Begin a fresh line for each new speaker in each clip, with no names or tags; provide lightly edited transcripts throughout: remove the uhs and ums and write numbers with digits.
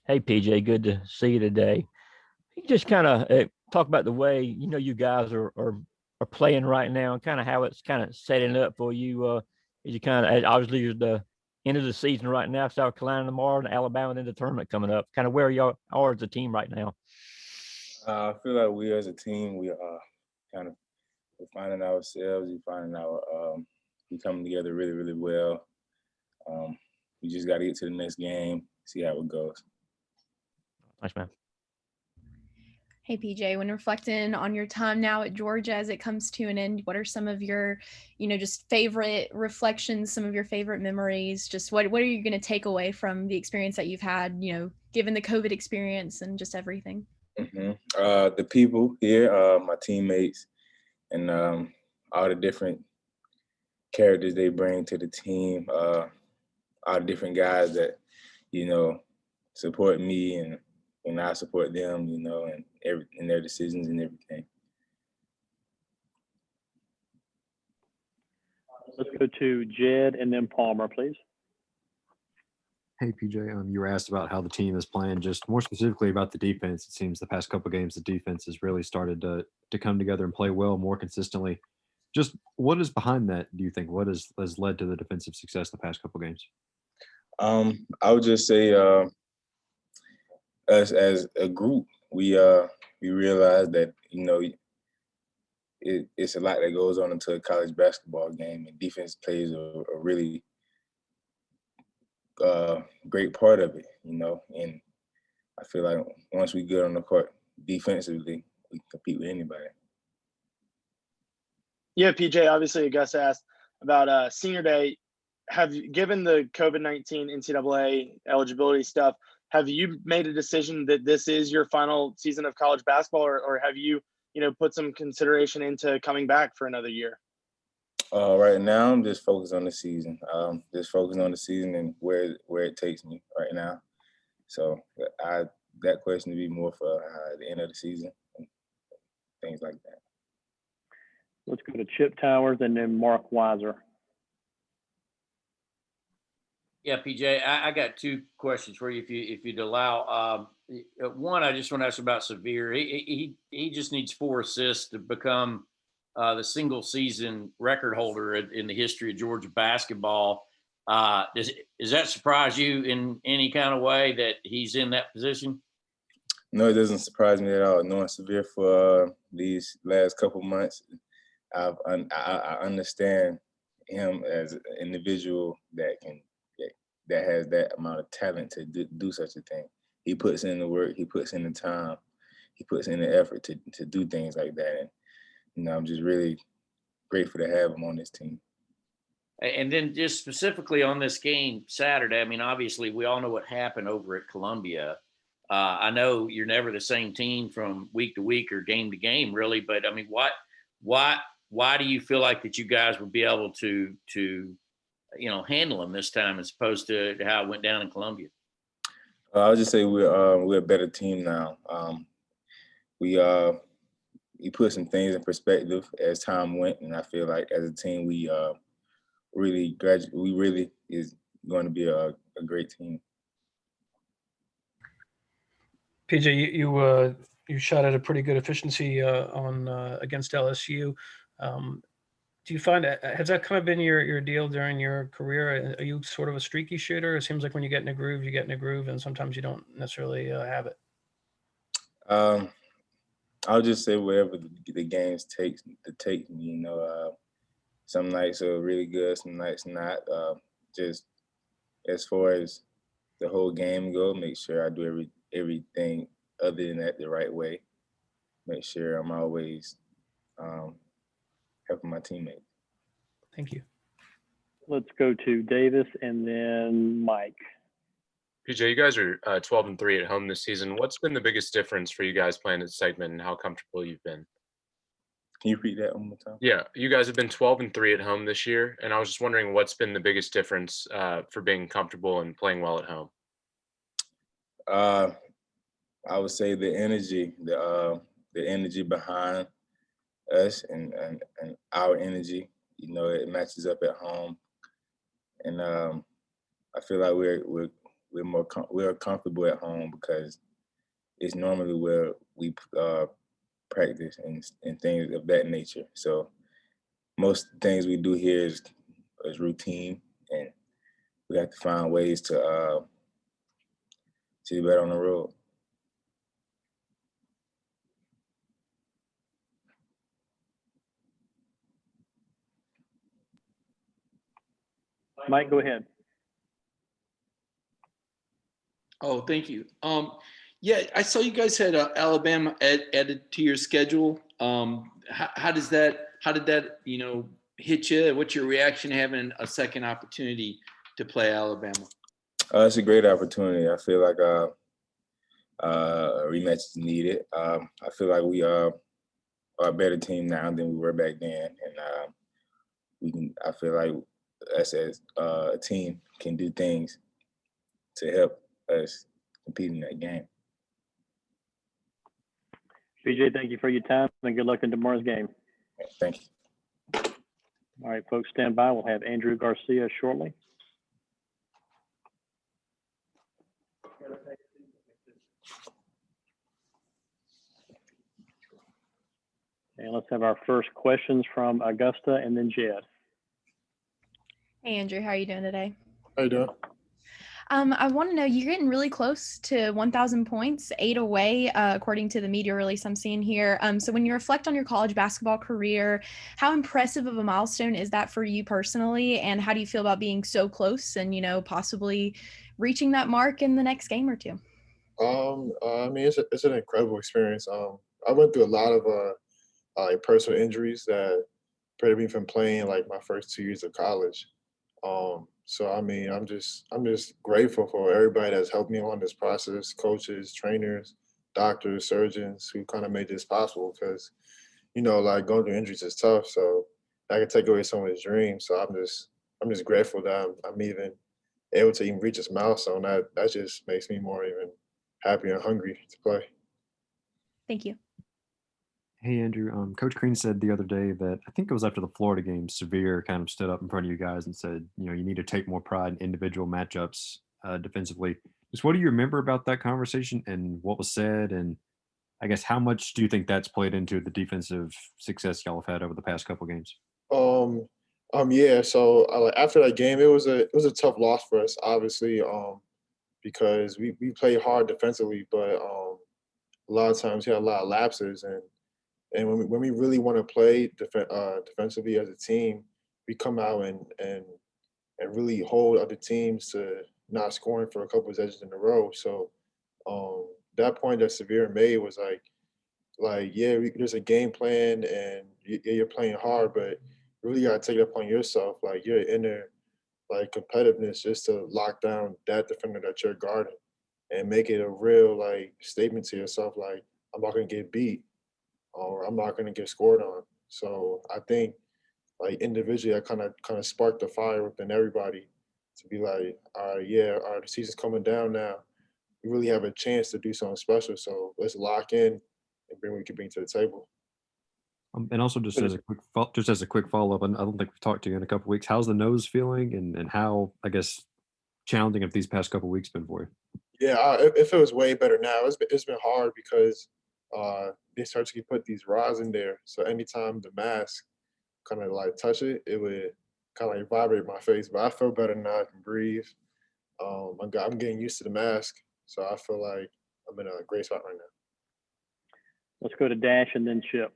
Hey, PJ, good to see you today. You just kind of talk about the way you guys are playing right now, and kind of how it's kind of setting up for you. As you kind of obviously you're the end of the season right now, South Carolina tomorrow, and Alabama, then the tournament coming up. Kind of where you are as a team right now.
I feel like we as a team, we are kind of we're finding ourselves. We coming together really, really well. Um, we just got to get to the next game, see how it goes.
Thanks, man.
Hey PJ, when reflecting on your time now at Georgia as it comes to an end, what are some of your, just favorite reflections, some of your favorite memories? Just what are you going to take away from the experience that you've had, given the COVID experience and just everything?
The people here, my teammates, and all the different characters they bring to the team, all the different guys that, you know, support me and I support them, and in their decisions and everything.
Let's go to Jed and then Palmer, please.
Hey PJ, you were asked about how the team is playing. Just more specifically about the defense. It seems the past couple of games, the defense has really started to come together and play well more consistently. Just what is behind that? Do you think has led to the defensive success the past couple of games?
I would just say, us as a group, we realize that it's a lot that goes on into a college basketball game, and defense plays a really great part of it, And I feel like once we get on the court defensively, we can compete with anybody.
Yeah, PJ, obviously Gus asked about senior day. Given the COVID-19 NCAA eligibility stuff, have you made a decision that this is your final season of college basketball, or have you, put some consideration into coming back for another year?
Right now, I'm just focused on the season. Just focusing on the season and where it takes me right now. So that question would be more for the end of the season and things like that.
Let's go to Chip Towers and then Mark Weiser.
Yeah, PJ, I got two questions for you, if you'd allow. One, I just want to ask about Severe. He just needs 4 assists to become the single season record holder in the history of Georgia basketball. Does that surprise you in any kind of way that he's in that position?
No, it doesn't surprise me at all. Knowing Severe for these last couple months, I understand him as an individual that has that amount of talent to do such a thing. He puts in the work, he puts in the time, he puts in the effort to do things like that. And I'm just really grateful to have him on this team.
And then just specifically on this game Saturday, I mean, obviously we all know what happened over at Columbia. I know you're never the same team from week to week or game to game, really. But I mean, why do you feel like that you guys would be able to handle them this time as opposed to how it went down in Columbia?
I'll just say we're a better team now. We put some things in perspective as time went, and I feel like as a team we really is going to be a great team.
PJ, you shot at a pretty good efficiency on against LSU. Do you find has that kind of been your deal during your career? Are you sort of a streaky shooter? It seems like when you get in a groove, you get in a groove, and sometimes you don't necessarily have it.
I'll just say whatever the games take me. Some nights are really good, some nights not. Just as far as the whole game go, make sure I do everything other than that the right way. Make sure I'm always helping my teammates.
Thank you.
Let's go to Davis and then Mike.
PJ, you guys are 12-3 at home this season. What's been the biggest difference for you guys playing this segment and how comfortable you've been?
Can you repeat that one more time?
Yeah, you guys have been 12-3 at home this year, and I was just wondering what's been the biggest difference for being comfortable and playing well at home.
I would say the energy, the energy behind us and our energy. It matches up at home, and I feel like we're we're comfortable at home because it's normally where we practice and things of that nature. So most things we do here is routine, and we have to find ways to do better on the road.
Mike, go ahead.
Oh, thank you. Yeah, I saw you guys had Alabama added to your schedule. How did that, hit you? What's your reaction having a second opportunity to play Alabama?
It's a great opportunity. I feel like a rematch is needed. I feel like we are a better team now than we were back then, and I feel like us as a team can do things to help us compete in that game.
PJ, thank you for your time and good luck in tomorrow's game.
Thank you.
All right, folks, stand by. We'll have Andrew Garcia shortly. And let's have our first questions from Augusta and then Jed.
Hey, Andrew, how are you doing today?
How you doing?
I want to know, you're getting really close to 1,000 points, 8 away, according to the media release I'm seeing here. So when you reflect on your college basketball career, how impressive of a milestone is that for you personally? And how do you feel about being so close and, possibly reaching that mark in the next game or two?
I mean, it's an incredible experience. I went through a lot of personal injuries that prevented me from playing like my first 2 years of college. So I mean, I'm just grateful for everybody that's helped me along this process, coaches, trainers, doctors, surgeons who kind of made this possible because, like going through injuries is tough. So that can take away someone's dreams. So I'm just grateful that I'm even able to even reach this milestone. That just makes me more even happy and hungry to play.
Thank you.
Hey, Andrew. Coach Crean said the other day that I think it was after the Florida game, Severe kind of stood up in front of you guys and said, you need to take more pride in individual matchups defensively. Just what do you remember about that conversation and what was said? And I guess how much do you think that's played into the defensive success y'all have had over the past couple games?
Yeah. So after that game, it was a tough loss for us, obviously, because we played hard defensively, but a lot of times we had a lot of lapses and when we really want to play defensively as a team, we come out and really hold other teams to not scoring for a couple of possessions in a row. So that point that Severe made was yeah, there's a game plan and you're playing hard, but you really got to take it upon yourself, like your inner competitiveness, just to lock down that defender that you're guarding and make it a real statement to yourself, like I'm not gonna get beat or I'm not going to get scored on. So I think individually, I kind of sparked the fire within everybody to be like, all right, the season's coming down now. We really have a chance to do something special. So let's lock in and bring what we can bring to the table.
And also just as a quick follow up, and I don't think we've talked to you in a couple of weeks. How's the nose feeling, and how I guess challenging have these past couple of weeks been for you?
Yeah, it feels way better now. It's been hard because they start to put these rods in there. So anytime the mask kind of touch it, it would kind of vibrate my face. But I feel better now. I can breathe. I'm getting used to the mask, so I feel like I'm in a great spot right now.
Let's go to Dash and then Chip.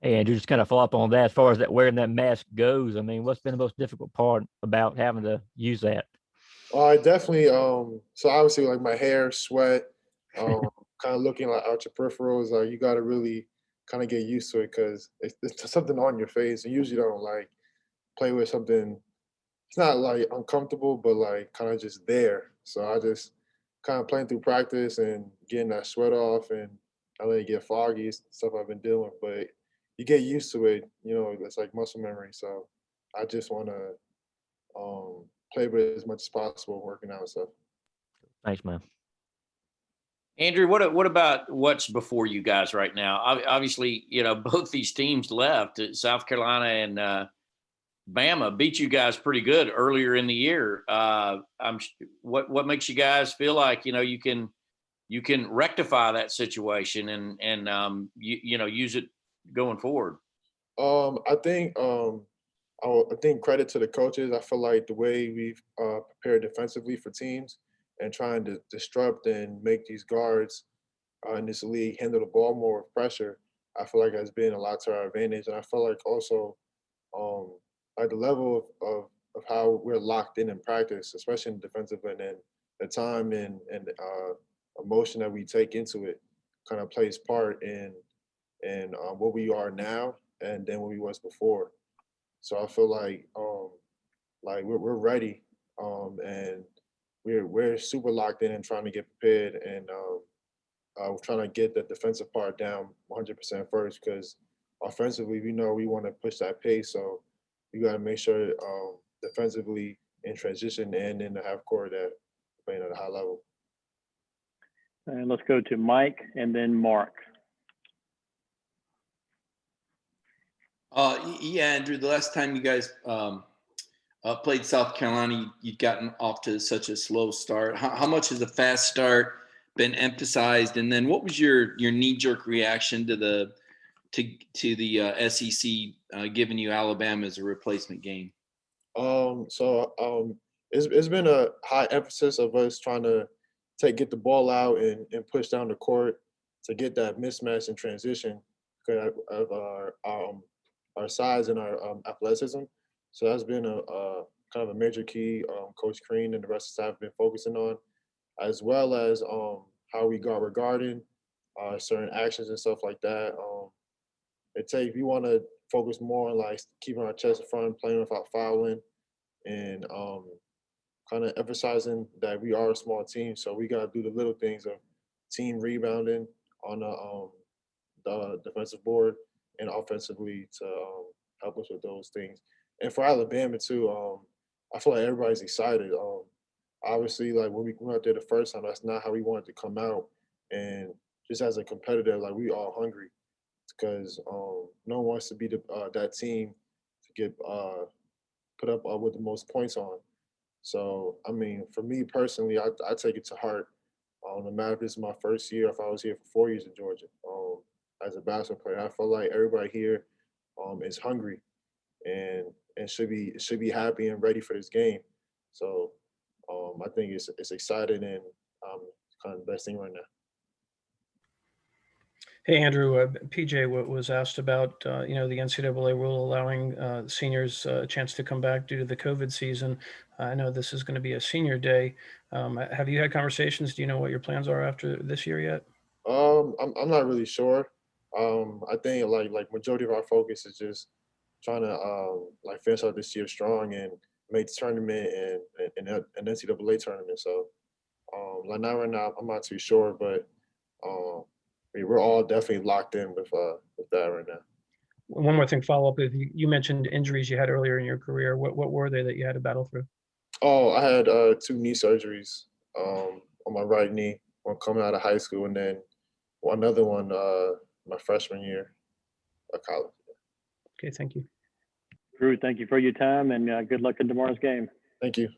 Hey, Andrew, just kind of follow up on that as far as that wearing that mask goes. I mean, what's been the most difficult part about having to use that?
I definitely. So obviously, my hair, sweat, kind of looking out your peripherals. You got to really kind of get used to it because it's something on your face. And usually don't play with something. It's not uncomfortable, but kind of just there. So I just kind of playing through practice and getting that sweat off, and I let it get foggy. Stuff I've been dealing, but you get used to it. It's like muscle memory. So I just want to play with it as much as possible, working out and stuff.
Thanks, man.
Andrew, what about what's before you guys right now? Obviously, both these teams left, South Carolina Bama beat you guys pretty good earlier in the year. What makes you guys feel like you can rectify that situation and use it going forward?
I think credit to the coaches. I feel like the way we've prepared defensively for teams and trying to disrupt and make these guards in this league handle the ball more with pressure, I feel like has been a lot to our advantage. And I feel like also like the level of how we're locked in practice, especially in defensive end, and the time and emotion that we take into it kind of plays part in what we are now and then what we was before. So I feel like we're ready, and we're super locked in and trying to get prepared, and we're trying to get the defensive part down 100% first because offensively we know we want to push that pace. So we got to make sure defensively in transition and in the half court that we're playing at a high level.
And let's go to Mike and then Mark.
Yeah, Andrew, the last time you guys played South Carolina, you'd gotten off to such a slow start. How much has the fast start been emphasized? And then what was your knee-jerk reaction to the SEC giving you Alabama as a replacement game?
It's been a high emphasis of us trying to get the ball out and push down the court to get that mismatch in transition because of our size and our athleticism. So that's been a kind of a major key Coach Crean and the rest of the staff have been focusing on, as well as how we're guarding certain actions and stuff like that. We want to focus more on like keeping our chest in front, playing without fouling, and kind of emphasizing that we are a small team. So we got to do the little things of team rebounding on the defensive board and offensively to help us with those things. And for Alabama too, I feel like everybody's excited. Obviously, like when we went out there the first time, that's not how we wanted to come out. And just as a competitor, like we all hungry because no one wants to be that team to get put up with the most points on. So, I mean, for me personally, I take it to heart. No matter if this is my first year, if I was here for 4 years in Georgia as a basketball player, I feel like everybody here is hungry and should be happy and ready for this game. So, I think it's exciting and kind of the best thing right now.
Hey, Andrew, PJ was asked about, the NCAA rule allowing seniors a chance to come back due to the COVID season. I know this is going to be a senior day. Have you had conversations? Do you know what your plans are after this year yet?
I'm not really sure. I think like majority of our focus is just trying to like finish out this year strong and make the tournament and an NCAA tournament. So like now right now I'm not too sure, but we're all definitely locked in with that right now.
One more thing, follow up. If you mentioned injuries you had earlier in your career, what were they that you had to battle through?
Oh, I had 2 knee surgeries on my right knee, one coming out of high school, and then another one my freshman year of college.
Okay, thank you.
Drew, thank you for your time and good luck in tomorrow's game.
Thank you.